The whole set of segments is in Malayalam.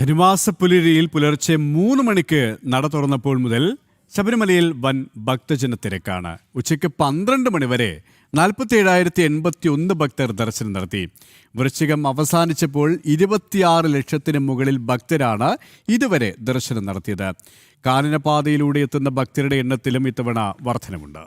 ധനുമാസ പുലരിയിൽ പുലർച്ചെ 3 മണിക്ക് നട തുറന്നപ്പോൾ മുതൽ ശബരിമലയിൽ വൻ ഭക്തജന തിരക്കാണ്. ഉച്ചയ്ക്ക് 12 മണി വരെ 47,081 ഭക്തർ ദർശനം നടത്തി. വൃശ്ചികം അവസാനിച്ചപ്പോൾ 26 ലക്ഷത്തിന് മുകളിൽ ഭക്തരാണ് ഇതുവരെ ദർശനം നടത്തിയത്. കാനനപാതയിലൂടെ എത്തുന്ന ഭക്തരുടെ എണ്ണത്തിലും ഇത്തവണ വർധനമുണ്ട്.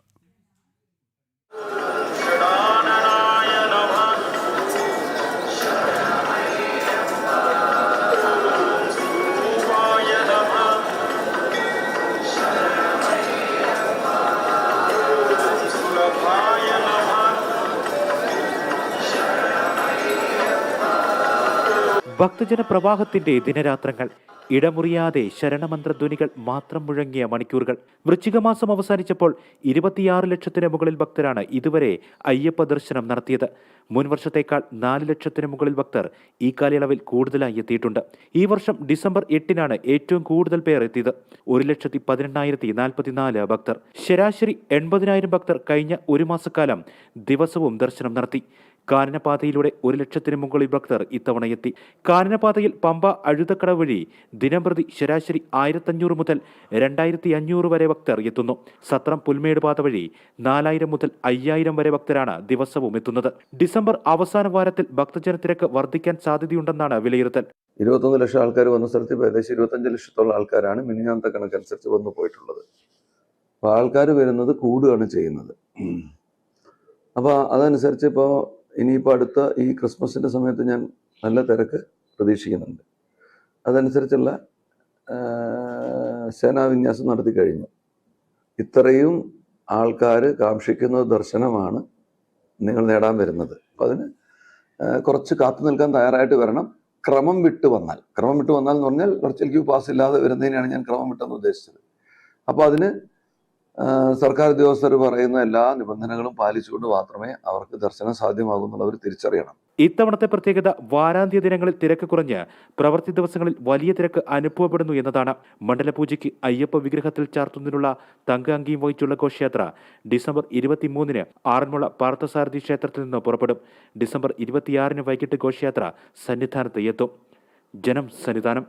ഭക്തജന പ്രവാഹത്തിന്റെ ദിനരാത്രങ്ങൾ, ഇടമുറിയാതെ ശരണമന്ത്രധ്വനികൾ മാത്രം മുഴങ്ങിയ മണിക്കൂറുകൾ. വൃശ്ചികമാസം അവസാനിച്ചപ്പോൾ 26 ലക്ഷത്തിന് മുകളിൽ ഭക്തരാണ് ഇതുവരെ അയ്യപ്പ ദർശനം നടത്തിയത്. മുൻ വർഷത്തേക്കാൾ 4 ലക്ഷത്തിന് മുകളിൽ ഭക്തർ ഈ കാലയളവിൽ കൂടുതലായി എത്തിയിട്ടുണ്ട്. ഈ വർഷം ഡിസംബർ 8-നാണ് ഏറ്റവും കൂടുതൽ പേർ എത്തിയത്. 1,18,044 ഭക്തർ. ശരാശരി 80,000 ഭക്തർ കഴിഞ്ഞ ഒരു മാസക്കാലം ദിവസവും ദർശനം നടത്തി. കാനനപാതയിലൂടെ 1 ലക്ഷത്തിന് മുകളിൽ ഭക്തർ ഇത്തവണ എത്തി. കാനനപാതയിൽ പമ്പ അഴുതക്കട വഴി ദിനംപ്രതി ശരാശരി 1,500 മുതൽ 2,500 വരെ ഭക്തർ എത്തുന്നു. സത്രം പുൽമേട് പാത വഴി 4,000 മുതൽ 5,000 വരെ ഭക്തരാണ് ദിവസവും എത്തുന്നത്. ഡിസംബർ അവസാന വാരത്തിൽ ഭക്തജന തിരക്ക് വർദ്ധിക്കാൻ സാധ്യതയുണ്ടെന്നാണ് വിലയിരുത്തൽ. 21 ലക്ഷം ആൾക്കാർ വന്ന സ്ഥലത്ത് ഏകദേശം 25 ലക്ഷത്തോളം ആൾക്കാരാണ് മിനിഞ്ഞാന്നത്തെ കണക്കനുസരിച്ച് വന്നു പോയിട്ടുള്ളത്. അപ്പോൾ ആൾക്കാർ വരുന്നത് കൂടുകയാണ് ചെയ്യുന്നത്. അപ്പോൾ അതനുസരിച്ച് ഇനിയിപ്പോൾ അടുത്ത ഈ ക്രിസ്മസിൻ്റെ സമയത്ത് ഞാൻ നല്ല തിരക്ക് പ്രതീക്ഷിക്കുന്നുണ്ട്. അതനുസരിച്ചുള്ള സേനാവിന്യാസം നടത്തി കഴിഞ്ഞു. ഇത്രയും ആൾക്കാർ കാക്ഷിക്കുന്ന ദർശനമാണ് നിങ്ങൾ നേടാൻ വരുന്നത്. അപ്പം അതിന് കുറച്ച് കാത്തു നിൽക്കാൻ തയ്യാറായിട്ട് വരണം. ക്രമം വിട്ട് വന്നാൽ എന്ന് പറഞ്ഞാൽ വെർച്വൽ ക്യൂ പാസ് ഇല്ലാതെ വരുന്നതിനാണ് ഞാൻ ക്രമം വിട്ടെന്ന് ഉദ്ദേശിച്ചത്. അപ്പോൾ അതിന് സർക്കാർ ഉദ്യോഗസ്ഥർ പറയുന്ന എല്ലാ നിബന്ധനകളും പാലിച്ചുകൊണ്ട് മാത്രമേ അവർക്ക് ദർശനം സാധ്യമാകുന്നുള്ളവർ തിരിച്ചറിയണം. ഇത്തവണത്തെ പ്രത്യേകത വാരാന്ത്യ ദിനങ്ങളിൽ തിരക്ക് കുറഞ്ഞ് പ്രവൃത്തി ദിവസങ്ങളിൽ വലിയ തിരക്ക് അനുഭവപ്പെടുന്നു എന്നതാണ്. മണ്ഡലപൂജയ്ക്ക് അയ്യപ്പ വിഗ്രഹത്തിൽ ചാർത്തുന്നതിനുള്ള തങ്ക അങ്കിയും വഹിച്ചുള്ള ഘോഷയാത്ര ഡിസംബർ 23-ന് ആറന്മുള പാർത്ഥസാരഥി ക്ഷേത്രത്തിൽ നിന്ന് പുറപ്പെടും. ഡിസംബർ 26-ന് വൈകിട്ട് ഘോഷയാത്ര സന്നിധാനത്ത് എത്തും. ജനം സന്നിധാനം.